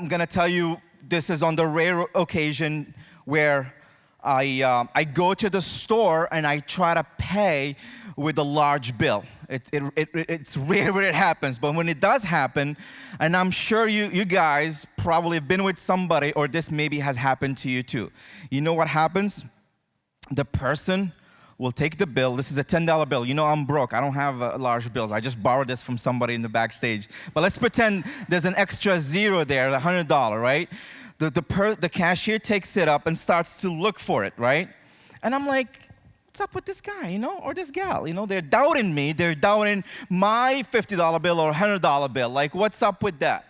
I'm going to tell you, this is on the rare occasion where I go to the store and I try to pay with a large bill. It's rare when it happens, but when it does happen, and I'm sure you guys probably have been with somebody, or this maybe has happened to you too. You know what happens? The person will take the bill. This is a $10 bill. You know I'm broke. I don't have large bills. I just borrowed this from somebody in the backstage. But let's pretend there's an extra zero there, $100, right? The cashier takes it up and starts to look for it, right? And I'm like, what's up with this guy, or this gal? They're doubting me. They're doubting my $50 bill or $100 bill. Like, what's up with that?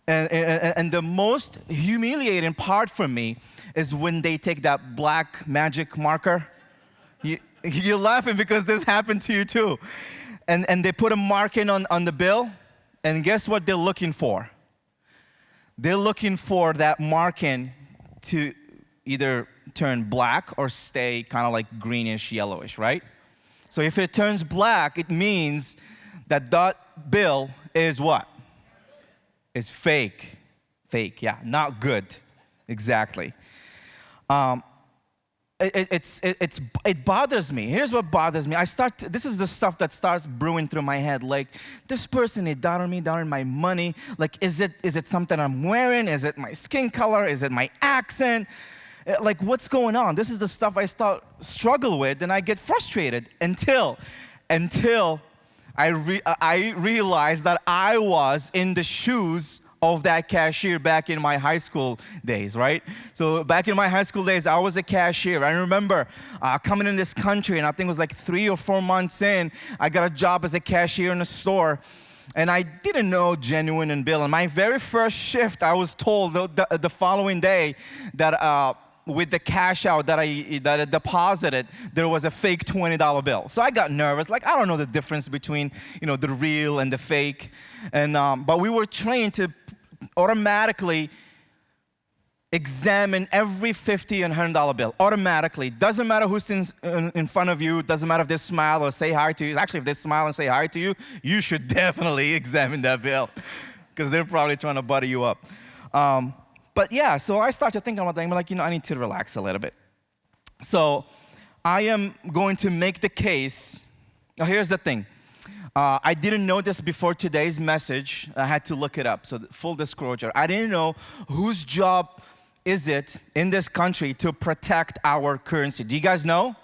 And the most humiliating part for me is when they take that black magic marker. You're laughing because this happened to you too. And they put a marking on the bill, and guess what they're looking for? They're looking for that marking to either turn black or stay kind of like greenish, yellowish, right? So if it turns black, it means that that bill is what? It's fake. Fake, yeah, not good. Exactly. It bothers me. Here's what bothers me. This is the stuff that starts brewing through my head. Like, this person is doubting my money. Like, is it something I'm wearing? Is it my skin color? Is it my accent? Like, what's going on? This is the stuff I struggle with, and I get frustrated until I realized that I was in the shoes of that cashier back in my high school days, right? So back in my high school days, I was a cashier. I remember coming in this country, and I think it was like 3 or 4 months in, I got a job as a cashier in a store, and I didn't know genuine and bill. And my very first shift, I was told the following day that with the cash out that I deposited, there was a fake $20 bill. So I got nervous. Like, I don't know the difference between, the real and the fake. And but we were trained to automatically examine every $50 and $100 bill. Automatically. Doesn't matter who's in front of you. Doesn't matter if they smile or say hi to you. Actually, if they smile and say hi to you, you should definitely examine that bill, because they're probably trying to butter you up. But yeah, so I started thinking about that. I'm like, I need to relax a little bit. So I am going to make the case. Now, here's the thing. I didn't know this before today's message. I had to look it up. So full disclosure, I didn't know whose job is it in this country to protect our currency. Do you guys know?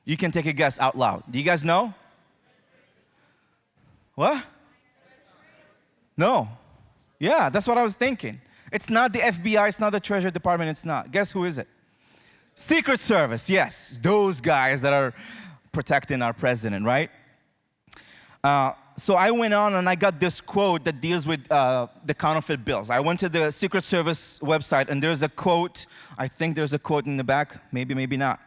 You can take a guess out loud. Do you guys know? What? No. Yeah, that's what I was thinking. It's not the FBI, it's not the Treasury Department, it's not. Guess who is it? Secret Service, yes. Those guys that are protecting our president, right? So I went on and I got this quote that deals with the counterfeit bills. I went to the Secret Service website, and there's a quote. I think there's a quote in the back. Maybe, maybe not.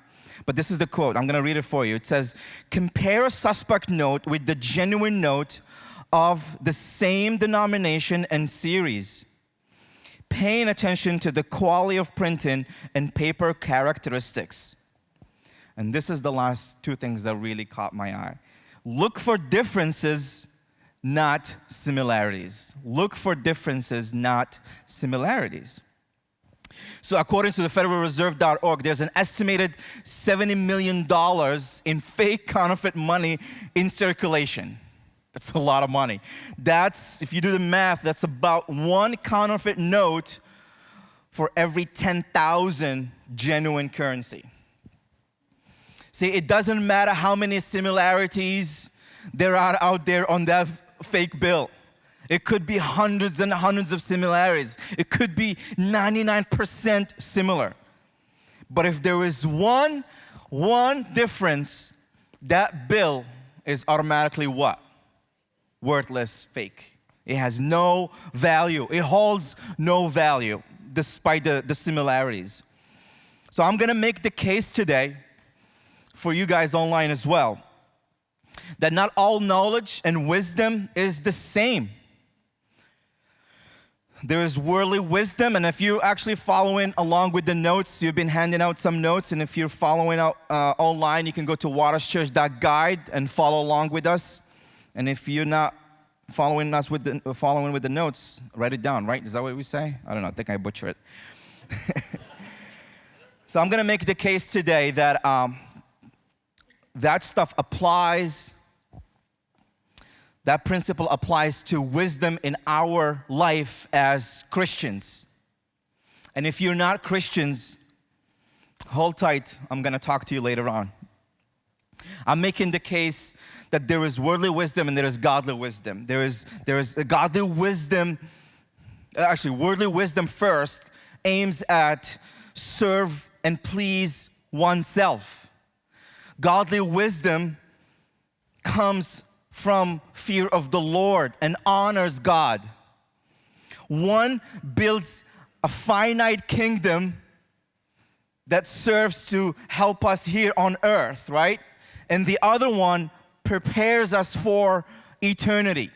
But this is the quote. I'm going to read it for you. It says, compare a suspect note with the genuine note of the same denomination and series, paying attention to the quality of printing and paper characteristics. And this is the last two things that really caught my eye. Look for differences, not similarities. Look for differences, not similarities. So according to the federalreserve.org, there's an estimated $70 million in fake counterfeit money in circulation. That's a lot of money. That's, if you do the math, that's about one counterfeit note for every 10,000 genuine currency. See, it doesn't matter how many similarities there are out there on that fake bill. It could be hundreds and hundreds of similarities. It could be 99% similar. But if there is one difference, that bill is automatically what? Worthless, fake. It has no value. It holds no value despite the similarities. So I'm going to make the case today for you guys online as well, that not all knowledge and wisdom is the same. There is worldly wisdom, and if you're actually following along with the notes, you've been handing out some notes, and if you're following out online, you can go to waterschurch.guide and follow along with us. And if you're not following with the notes, write it down, right? Is that what we say? I don't know. I think I butcher it. So I'm going to make the case today that that stuff applies, that principle applies to wisdom in our life as Christians. And if you're not Christians, hold tight. I'm going to talk to you later on. I'm making the case that there is worldly wisdom and there is godly wisdom. There is a godly wisdom, actually worldly wisdom first aims at serve and please oneself. Godly wisdom comes from fear of the Lord and honors God. One builds a finite kingdom that serves to help us here on earth, right? And the other one prepares us for eternity.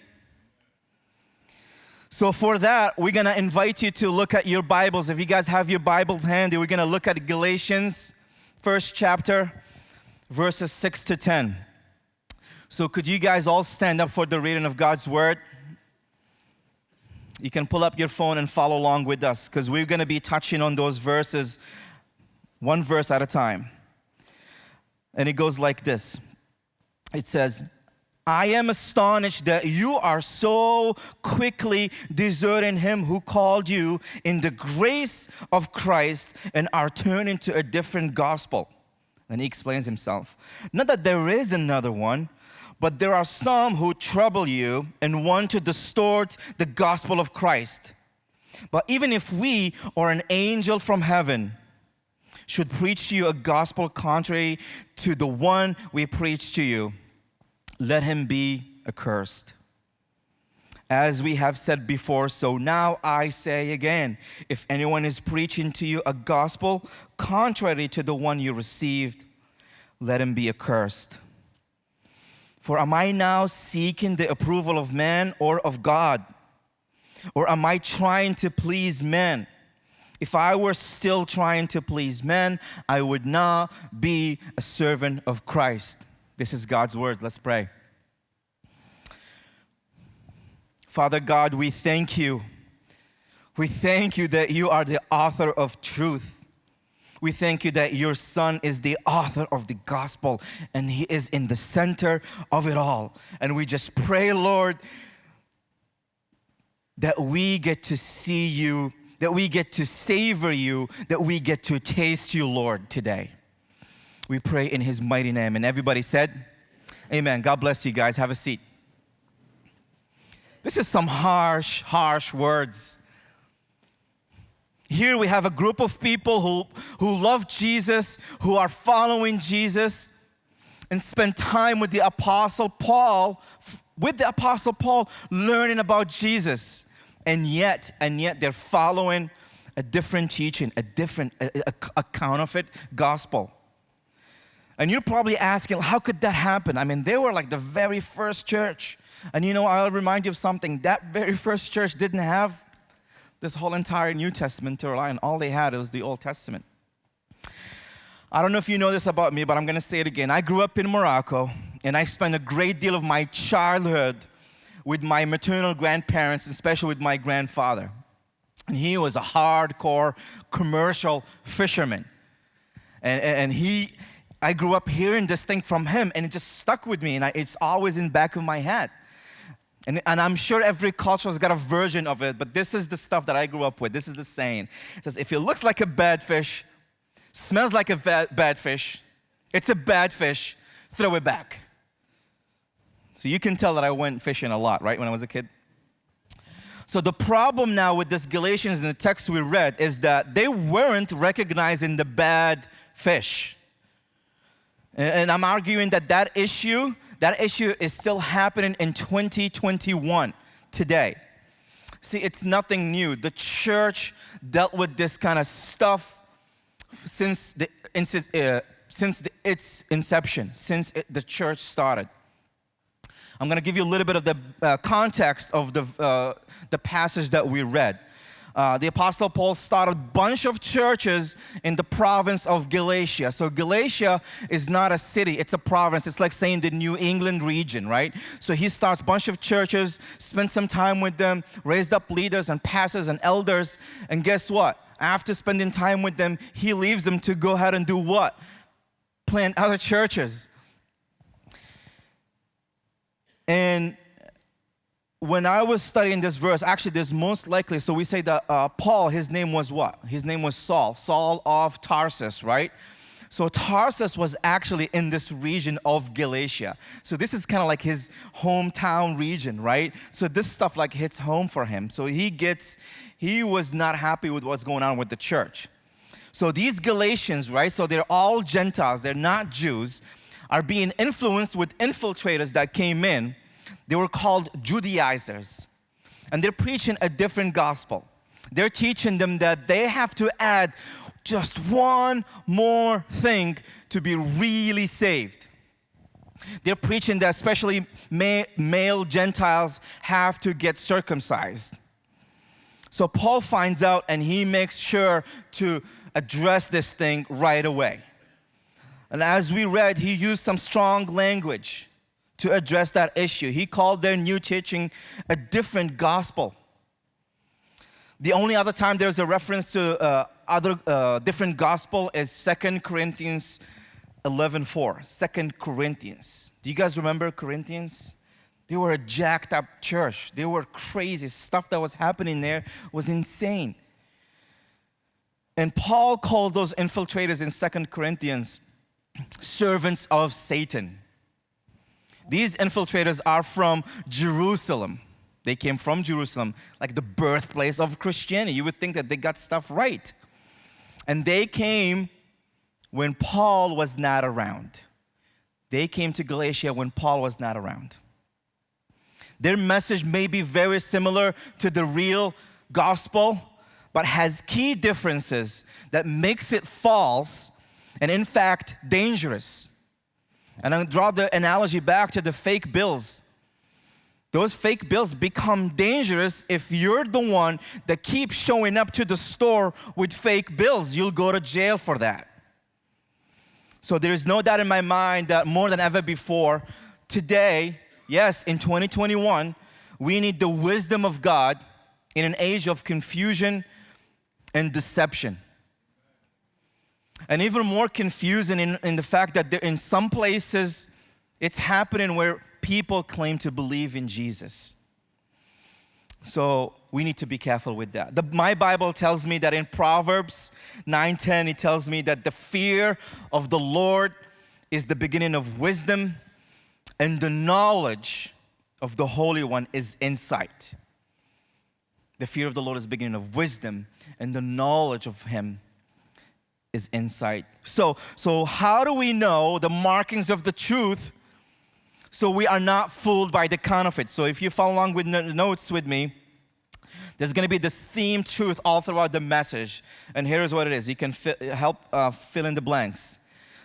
So for that, we're going to invite you to look at your Bibles. If you guys have your Bibles handy, we're going to look at Galatians, first chapter, verses 6 to 10. So could you guys all stand up for the reading of God's Word? You can pull up your phone and follow along with us, because we're going to be touching on those verses, one verse at a time. And it goes like this. It says, I am astonished that you are so quickly deserting him who called you in the grace of Christ and are turning to a different gospel. And he explains himself. Not that there is another one, but there are some who trouble you and want to distort the gospel of Christ. But even if we or an angel from heaven should preach to you a gospel contrary to the one we preach to you, let him be accursed. As we have said before, so now I say again, if anyone is preaching to you a gospel contrary to the one you received, let him be accursed. For am I now seeking the approval of man or of God? Or am I trying to please men? If I were still trying to please men, I would not be a servant of Christ. This is God's word. Let's pray. Father God, we thank you. We thank you that you are the author of truth. We thank you that your Son is the author of the gospel and he is in the center of it all. And we just pray, Lord, that we get to see you, that we get to savor you, that we get to taste you, Lord, today. We pray in his mighty name. And everybody said, amen. God bless you guys. Have a seat. This is some harsh words. Here we have a group of people who love Jesus, who are following Jesus, and spend time with the Apostle Paul, learning about Jesus. And yet they're following a different teaching, a counterfeit gospel. And you're probably asking, how could that happen? I mean, they were like the very first church. And you know, I'll remind you of something. That very first church didn't have this whole entire New Testament to rely on. All they had was the Old Testament. I don't know if you know this about me, but I'm going to say it again. I grew up in Morocco, and I spent a great deal of my childhood with my maternal grandparents, especially with my grandfather. And he was a hardcore commercial fisherman. And I grew up hearing this thing from him, and it just stuck with me, and it's always in the back of my head. And I'm sure every culture has got a version of it, but this is the stuff that I grew up with. This is the saying. It says, if it looks like a bad fish, smells like a bad fish, it's a bad fish, throw it back. So you can tell that I went fishing a lot, right, when I was a kid. So the problem now with this Galatians in the text we read is that they weren't recognizing the bad fish. And I'm arguing that issue is still happening in 2021 today. See, it's nothing new. The church dealt with this kind of stuff since its inception, since the church started. I'm going to give you a little bit of the context of the passage that we read. the Apostle Paul started a bunch of churches in the province of Galatia. So Galatia is not a city, it's a province. It's like saying the New England region, right? So he starts a bunch of churches, spends some time with them, raised up leaders and pastors and elders. And guess what? After spending time with them, he leaves them to go ahead and do what? Plant other churches. And when I was studying this verse, actually there's most likely, so we say that Paul, his name was what? His name was Saul of Tarsus, right? So Tarsus was actually in this region of Galatia. So this is kind of like his hometown region, right? So this stuff like hits home for him. So he was not happy with what's going on with the church. So these Galatians, right? So they're all Gentiles, they're not Jews, are being influenced with infiltrators that came in. They were called Judaizers. And they're preaching a different gospel. They're teaching them that they have to add just one more thing to be really saved. They're preaching that especially male Gentiles have to get circumcised. So Paul finds out and he makes sure to address this thing right away. And as we read, he used some strong language to address that issue. He called their new teaching a different gospel. The only other time there's a reference to other different gospel is 2 Corinthians 11:4. 2 Corinthians. Do you guys remember Corinthians? They were a jacked up church. They were crazy. Stuff that was happening there was insane. And Paul called those infiltrators in 2 Corinthians servants of Satan. These infiltrators are from Jerusalem. They came from Jerusalem, like the birthplace of Christianity. You would think that they got stuff right. And they came when Paul was not around. They came to Galatia when Paul was not around. Their message may be very similar to the real gospel, but has key differences that makes it false and in fact dangerous. And I'll draw the analogy back to the fake bills. Those fake bills become dangerous if you're the one that keeps showing up to the store with fake bills. You'll go to jail for that. So there is no doubt in my mind that more than ever before, today, yes, in 2021, we need the wisdom of God in an age of confusion and deception. And even more confusing in the fact that in some places, it's happening where people claim to believe in Jesus. So we need to be careful with that. My Bible tells me that in Proverbs 9:10, it tells me that the fear of the Lord is the beginning of wisdom, and the knowledge of the Holy One is insight. The fear of the Lord is the beginning of wisdom, and the knowledge of Him is insight. So how do we know the markings of the truth so we are not fooled by the counterfeit? So if you follow along with the notes with me, there's going to be this theme truth all throughout the message. And here's what it is. You can help fill in the blanks.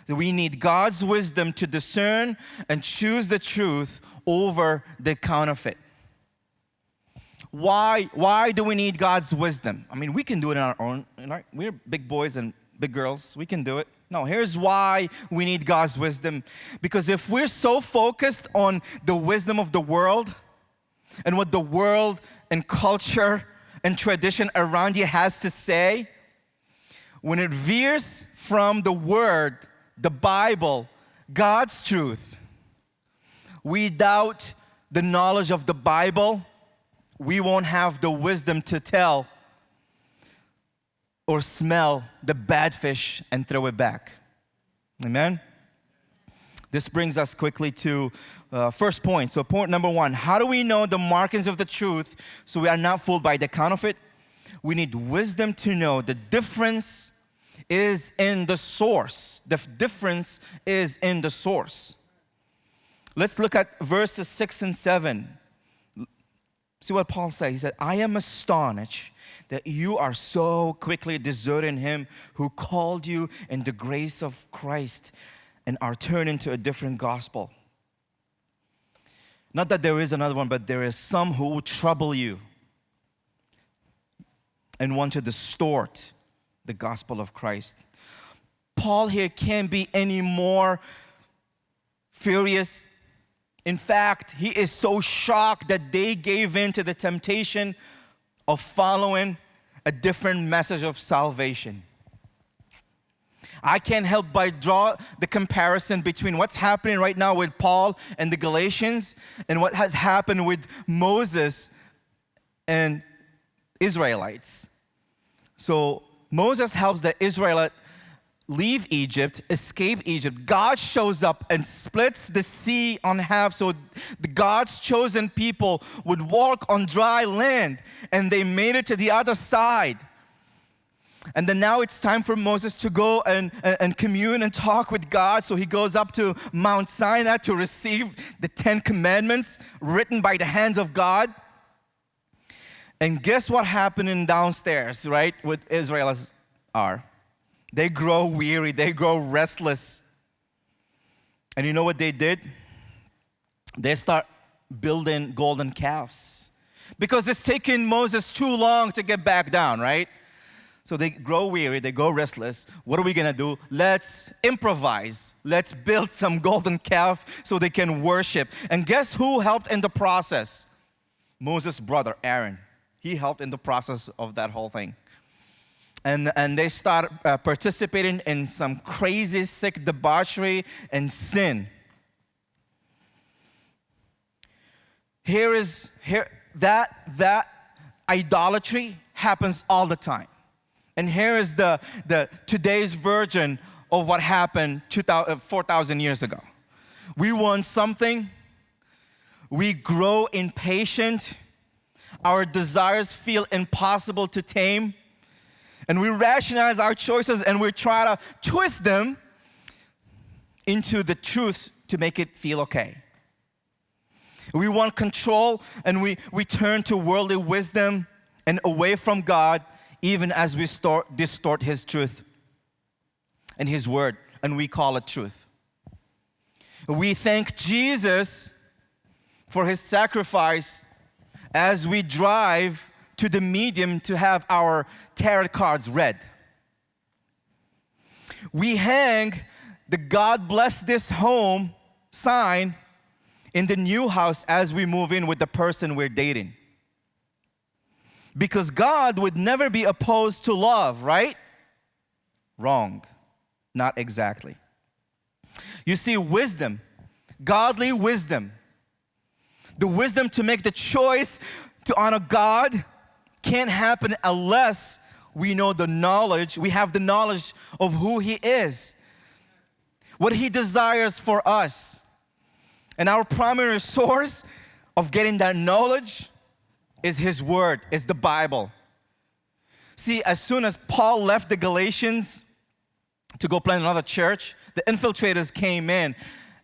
So we need God's wisdom to discern and choose the truth over the counterfeit. Why do we need God's wisdom? I mean, we can do it on our own. Right? We're big boys and big girls. We can do it. No, here's why we need God's wisdom. Because if we're so focused on the wisdom of the world and what the world and culture and tradition around you has to say, when it veers from the Word, the Bible, God's truth, we doubt the knowledge of the Bible, we won't have the wisdom to tell or smell the bad fish and throw it back. Amen? This brings us quickly to first point. So point number one, how do we know the markings of the truth so we are not fooled by the counterfeit? We need wisdom to know the difference is in the source. The difference is in the source. Let's look at verses 6 and 7. See what Paul said. He said, I am astonished that you are so quickly deserting Him who called you in the grace of Christ and are turning to a different gospel. Not that there is another one, but there is some who will trouble you. and want to distort the gospel of Christ. Paul here can't be any more furious. In fact, he is so shocked that they gave in to the temptation of following a different message of salvation. I can't help but draw the comparison between what's happening right now with Paul and the Galatians and what has happened with Moses and Israelites. So Moses helps the Israelites leave Egypt, escape Egypt. God shows up and splits the sea on half so the God's chosen people would walk on dry land, and they made it to the other side. And then now it's time for Moses to go and commune and talk with God. So he goes up to Mount Sinai to receive the 10 Commandments written by the hands of God. And guess what happened in downstairs, right? What Israelites are. They grow weary, they grow restless. And you know what they did? They start building golden calves. Because it's taken Moses too long to get back down, right? So they grow weary, they go restless. What are we gonna do? Let's improvise. Let's build some golden calf so they can worship. And guess who helped in the process? Moses' brother, Aaron. He helped in the process of that whole thing. And they start participating in some crazy, sick debauchery and sin. That idolatry happens all the time. And here is the today's version of what happened 4,000 years ago. We want something. We grow impatient. Our desires feel impossible to tame. And we rationalize our choices and we try to twist them into the truth to make it feel okay. We want control and we turn to worldly wisdom and away from God even as we distort His truth and His word, and we call it truth. We thank Jesus for His sacrifice as we drive to the medium to have our tarot cards read. We hang the God bless this home sign in the new house as we move in with the person we're dating. Because God would never be opposed to love, right? Wrong. Not exactly. You see, wisdom, godly wisdom, the wisdom to make the choice to honor God can't happen unless we know the knowledge, we have the knowledge of who He is, what He desires for us. And our primary source of getting that knowledge is His Word, is the Bible. See, as soon as Paul left the Galatians to go plant another church, the infiltrators came in.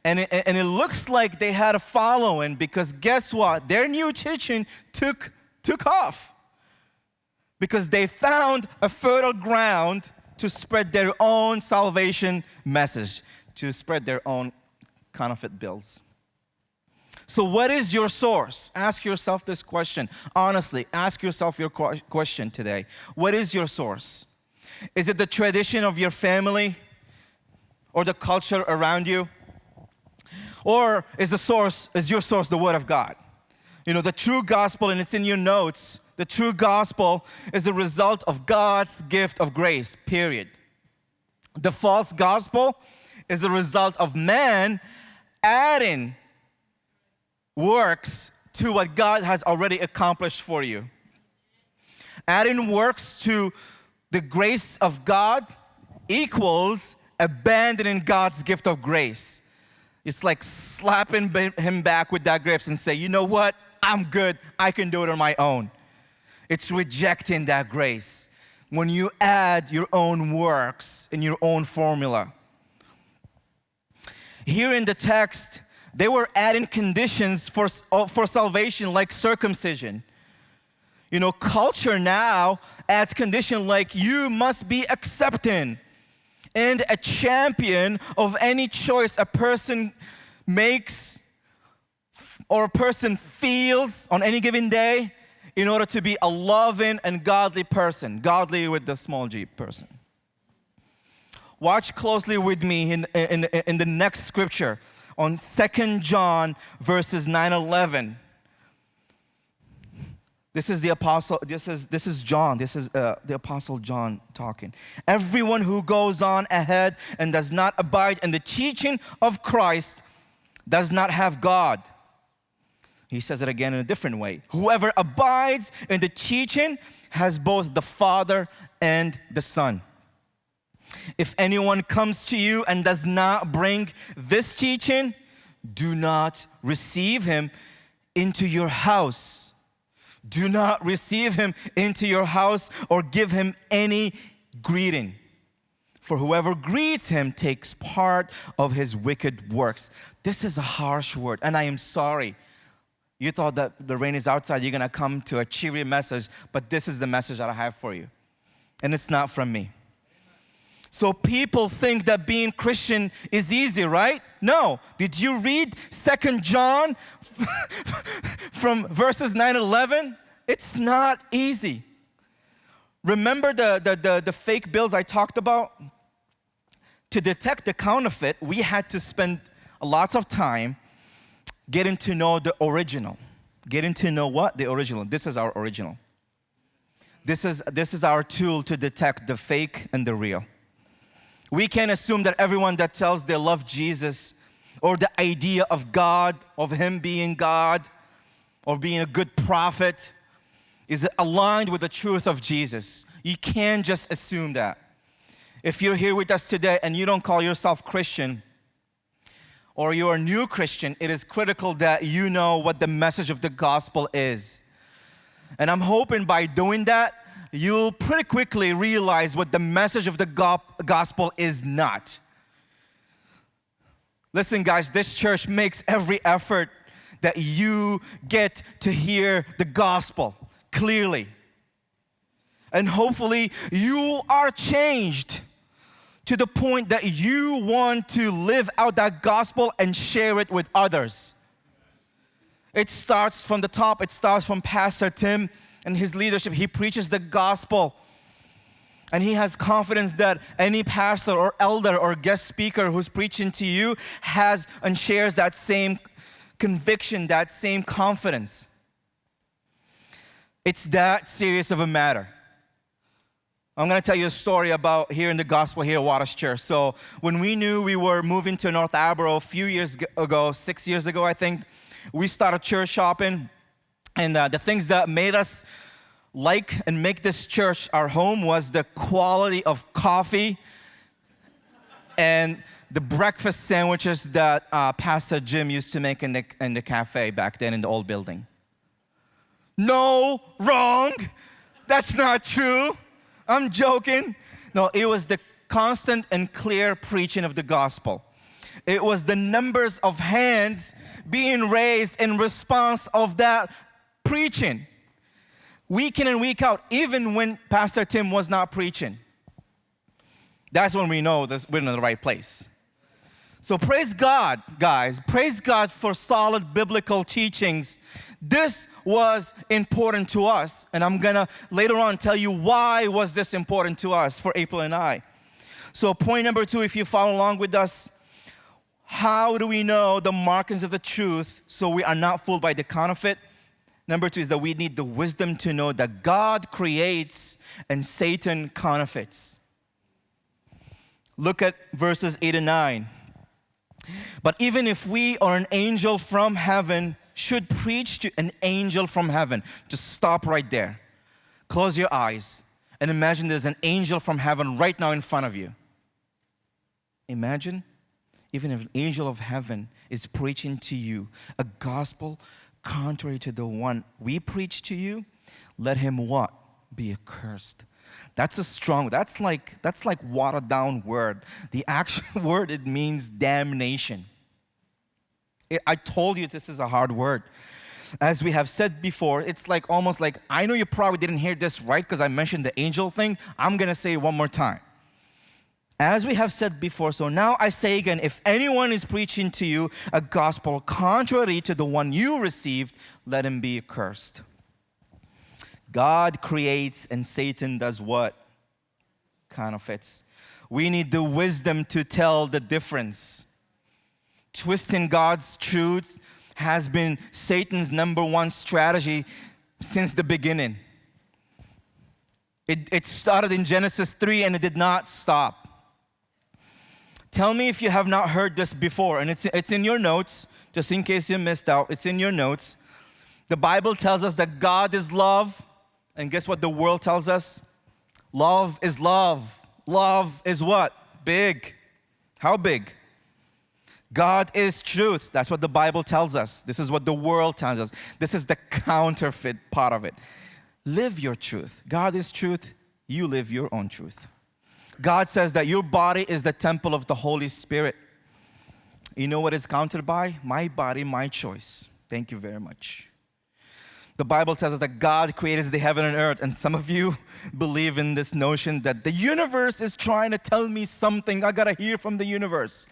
And it looks like they had a following because guess what? Their new teaching took off. Because they found a fertile ground to spread their own salvation message, to spread their own counterfeit bills. So what is your source? Ask yourself this question. Honestly, ask yourself your question today. What is your source? Is it the tradition of your family or the culture around you? Or is your source the Word of God? You know, the true gospel, and it's in your notes, the true gospel is a result of God's gift of grace, period. The false gospel is a result of man adding works to what God has already accomplished for you. Adding works to the grace of God equals abandoning God's gift of grace. It's like slapping Him back with that grace and say, you know what? I'm good. I can do it on my own. It's rejecting that grace when you add your own works and your own formula. Here in the text, they were adding conditions for salvation like circumcision. You know, culture now adds condition like you must be accepting and a champion of any choice a person makes or a person feels on any given day. in order to be a loving and godly person, godly with the small g person. Watch closely with me in the next scripture on 2 John verses 9-11. This is the apostle. This is John. This is the apostle John talking. Everyone who goes on ahead and does not abide in the teaching of Christ does not have God. He says it again in a different way. Whoever abides in the teaching has both the Father and the Son. If anyone comes to you and does not bring this teaching, do not receive him into your house. Do not receive him into your house or give him any greeting. For whoever greets him takes part of his wicked works. This is a harsh word, and I am sorry. You thought that the rain is outside, you're going to come to a cheery message, but this is the message that I have for you. And it's not from me. So people think that being Christian is easy, right? No. Did you read 2 John from verses 9-11? It's not easy. Remember the fake bills I talked about? To detect the counterfeit, we had to spend lots of time getting to know the original. Getting to know what? The original. This is our original. This is our tool to detect the fake and the real. We can't assume that everyone that tells they love Jesus or the idea of God, of him being God, or being a good prophet, is aligned with the truth of Jesus. You can't just assume that. If you're here with us today and you don't call yourself Christian, or you're a new Christian, it is critical that you know what the message of the gospel is. And I'm hoping by doing that, you'll pretty quickly realize what the message of the gospel is not. Listen, guys, this church makes every effort that you get to hear the gospel clearly. And hopefully, you are changed to the point that you want to live out that gospel and share it with others. It starts from the top. It starts from Pastor Tim and his leadership. He preaches the gospel. And he has confidence that any pastor or elder or guest speaker who's preaching to you has and shares that same conviction, that same confidence. It's that serious of a matter. I'm going to tell you a story about here in the gospel here at Waters Church. So when we knew we were moving to North Attleboro a few years ago, 6 years ago, I think, we started church shopping. And the things that made us like and make this church our home was the quality of coffee and the breakfast sandwiches that Pastor Jim used to make in the cafe back then in the old building. No, wrong. That's not true. I'm joking. No, it was the constant and clear preaching of the gospel. It was the numbers of hands being raised in response of that preaching. Week in and week out, even when Pastor Tim was not preaching. That's when we know that we're in the right place. So praise God, guys. Praise God for solid biblical teachings. This was important to us, and I'm going to later on tell you why was this important to us for April and I. So point number 2, if you follow along with us, how do we know the markings of the truth so we are not fooled by the counterfeit? Number 2 is that we need the wisdom to know that God creates and Satan counterfeits. Look at verses 8 and 9. But even if we or an angel from heaven should preach to an angel from heaven, just stop right there. Close your eyes and imagine there's an angel from heaven right now in front of you. Imagine even if an angel of heaven is preaching to you a gospel contrary to the one we preach to you, let him what? Be accursed. That's a strong, that's like watered down word. The actual word, it means damnation. I told you this is a hard word. As we have said before, it's like almost like, I know you probably didn't hear this right because I mentioned the angel thing. I'm going to say it one more time. As we have said before, so now I say again, if anyone is preaching to you a gospel contrary to the one you received, let him be accursed. God creates and Satan does what? Counterfeits. We need the wisdom to tell the difference. Twisting God's truth has been Satan's number one strategy since the beginning. It started in Genesis 3 and it did not stop. Tell me if you have not heard this before, and it's in your notes, just in case you missed out, it's in your notes. The Bible tells us that God is love, and guess what the world tells us? Love is love. Love is what? Big. How big? God is truth. That's what the Bible tells us. This is what the world tells us. This is the counterfeit part of it. Live your truth. God is truth. You live your own truth. God says that your body is the temple of the Holy Spirit. You know what is countered by? My body, my choice. Thank you very much. The Bible tells us that God created the heaven and earth, and some of you believe in this notion that the universe is trying to tell me something. I gotta hear from the universe.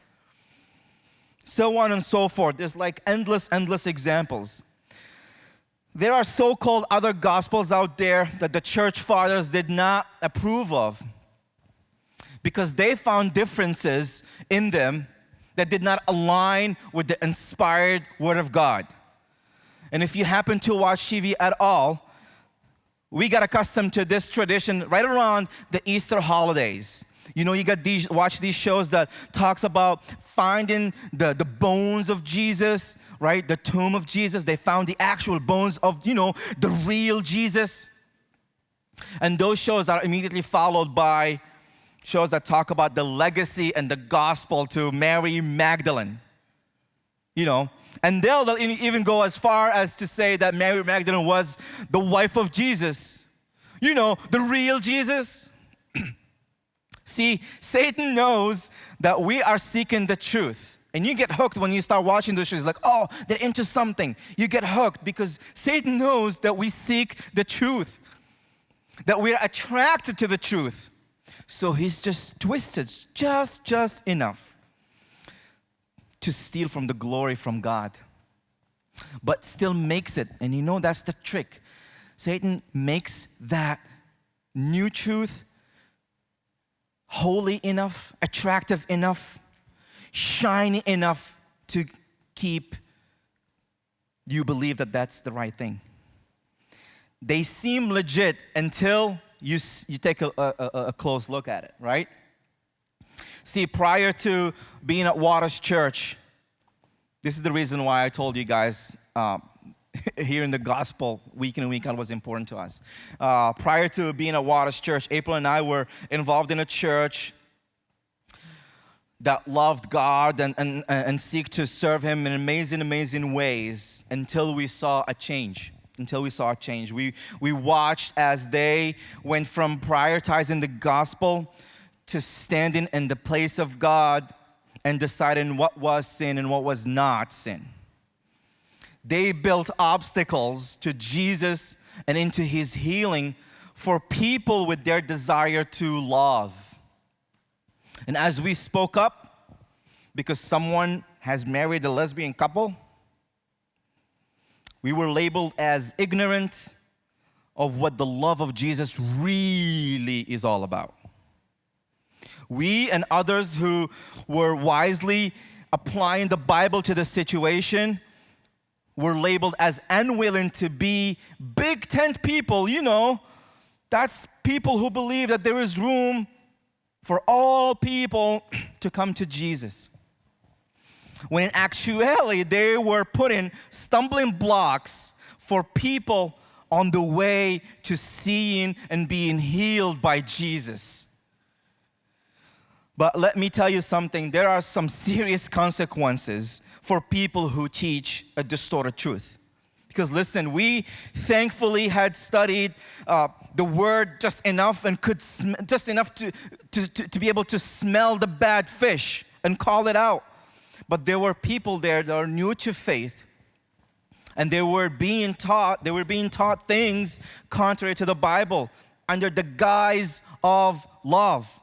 So on and so forth. There's like endless examples. There are so-called other gospels out there that the church fathers did not approve of, because they found differences in them that did not align with the inspired Word of God. And if you happen to watch TV at all, we got accustomed to this tradition right around the Easter holidays. You know, you got watch these shows that talks about finding the bones of Jesus, right? The tomb of Jesus. They found the actual bones of, the real Jesus. And those shows are immediately followed by shows that talk about the legacy and the gospel to Mary Magdalene. And they'll even go as far as to say that Mary Magdalene was the wife of Jesus. The real Jesus. See, Satan knows that we are seeking the truth. And you get hooked when you start watching those shows. Like, oh, they're into something. You get hooked because Satan knows that we seek the truth. That we're attracted to the truth. So he's just twisted just enough to steal from the glory from God. But still makes it, and that's the trick. Satan makes that new truth holy enough, attractive enough, shiny enough to keep you believe that that's the right thing. They seem legit until you take a close look at it, right? See, prior to being at Waters Church, this is the reason why I told you guys hearing the gospel week in and week out was important to us. Prior to being at Waters Church, April and I were involved in a church that loved God and seek to serve Him in amazing ways until we saw a change. We watched as they went from prioritizing the gospel to standing in the place of God and deciding what was sin and what was not sin. They built obstacles to Jesus and into His healing for people with their desire to love. And as we spoke up, because someone has married a lesbian couple, we were labeled as ignorant of what the love of Jesus really is all about. We and others who were wisely applying the Bible to the situation were labeled as unwilling to be big tent people. That's people who believe that there is room for all people to come to Jesus. When in actuality, they were putting stumbling blocks for people on the way to seeing and being healed by Jesus. But let me tell you something, there are some serious consequences for people who teach a distorted truth. Because listen, we thankfully had studied the Word just enough and could just enough to be able to smell the bad fish and call it out. But there were people there that are new to faith, and they were being taught things contrary to the Bible under the guise of love.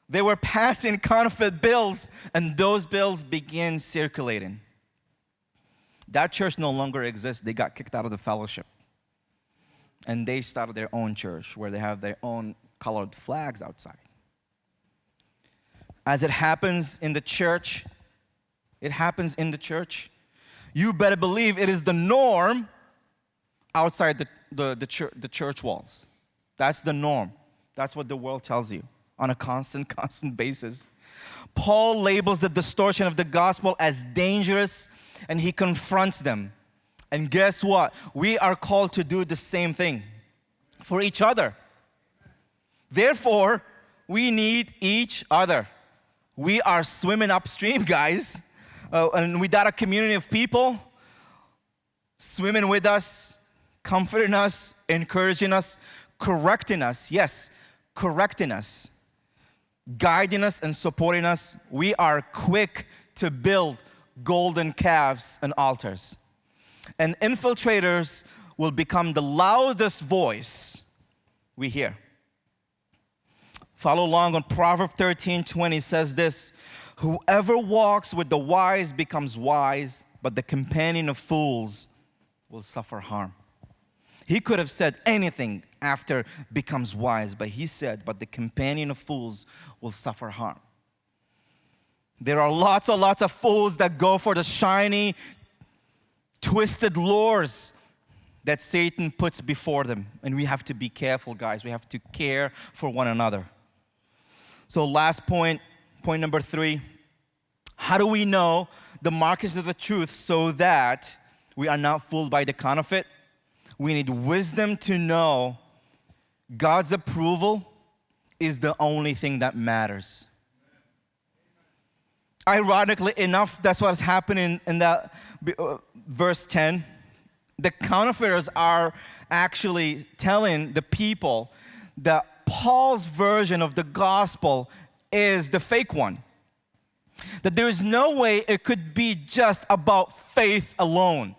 They were passing counterfeit bills, and those bills began circulating. That church no longer exists. They got kicked out of the fellowship. And they started their own church where they have their own colored flags outside. As it happens in the church, you better believe it is the norm outside the church walls. That's the norm. That's what the world tells you on a constant basis. Paul labels the distortion of the gospel as dangerous, and he confronts them. And guess what? We are called to do the same thing for each other. Therefore, we need each other. We are swimming upstream, guys. And we got a community of people swimming with us, comforting us, encouraging us, correcting us. Yes, correcting us, guiding us and supporting us. We are quick to build golden calves and altars. And infiltrators will become the loudest voice we hear. Follow along on Proverbs 13:20 says this: whoever walks with the wise becomes wise, but the companion of fools will suffer harm. He could have said anything after becomes wise, but he said, but the companion of fools will suffer harm. There are lots of fools that go for the shiny, twisted lures that Satan puts before them. And we have to be careful, guys. We have to care for one another. So last point number 3. How do we know the markers of the truth so that we are not fooled by the counterfeit? We need wisdom to know God's approval is the only thing that matters. Ironically enough, that's what's happening in that verse 10. The counterfeiters are actually telling the people that Paul's version of the gospel is the fake one. That there is no way it could be just about faith alone.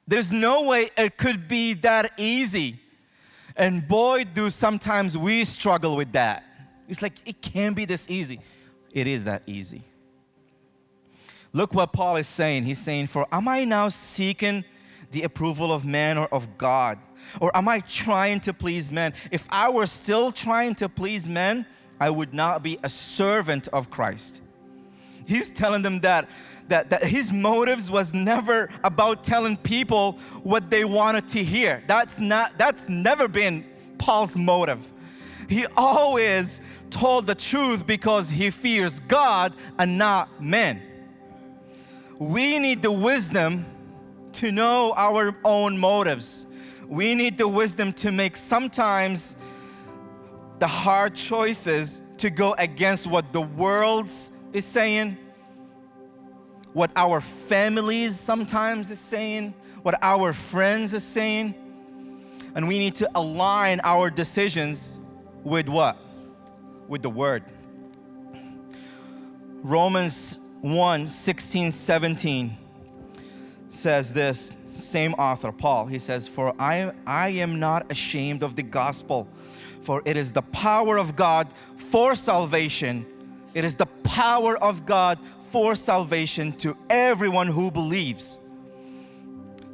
There's no way it could be that easy. And boy, do sometimes we struggle with that. It's like, it can't be this easy. It is that easy. Look what Paul is saying. He's saying, for am I now seeking the approval of man or of God? Or am I trying to please men? If I were still trying to please men, I would not be a servant of Christ. He's telling them that his motives was never about telling people what they wanted to hear. That's never been Paul's motive. He always told the truth because he fears God and not men. We need the wisdom to know our own motives. We need the wisdom to make sometimes the hard choices to go against what the world is saying, what our families sometimes is saying, what our friends is saying. And we need to align our decisions with what? With the Word. Romans 1:16-17 says this, same author, Paul. He says, for I am not ashamed of the gospel, for it is the power of God for salvation. It is the power of God for salvation to everyone who believes.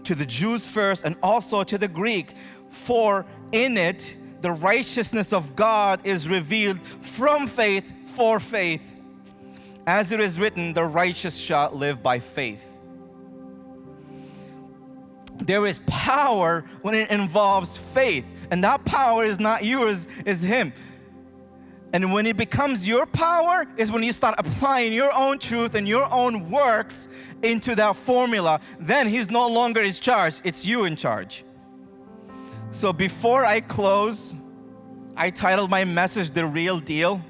To the Jews first and also to the Greek. For in it the righteousness of God is revealed from faith for faith. As it is written, the righteous shall live by faith. There is power when it involves faith. And that power is not yours, it's Him. And when it becomes your power is when you start applying your own truth and your own works into that formula. Then He's no longer in charge, it's you in charge. So before I close, I titled my message, The Real Deal.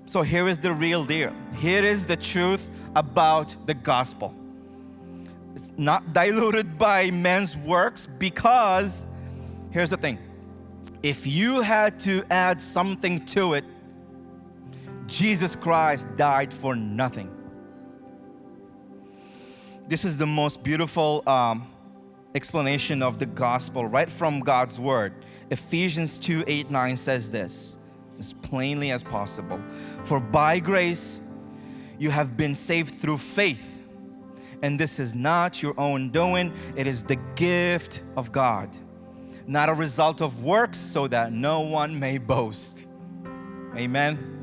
So here is the real deal. Here is the truth about the gospel. It's not diluted by men's works because, here's the thing. If you had to add something to it, Jesus Christ died for nothing. This is the most beautiful explanation of the gospel right from God's word. Ephesians 2:8-9 says this as plainly as possible. For by grace you have been saved through faith, and this is not your own doing, it is the gift of God, not a result of works, so that no one may boast. Amen.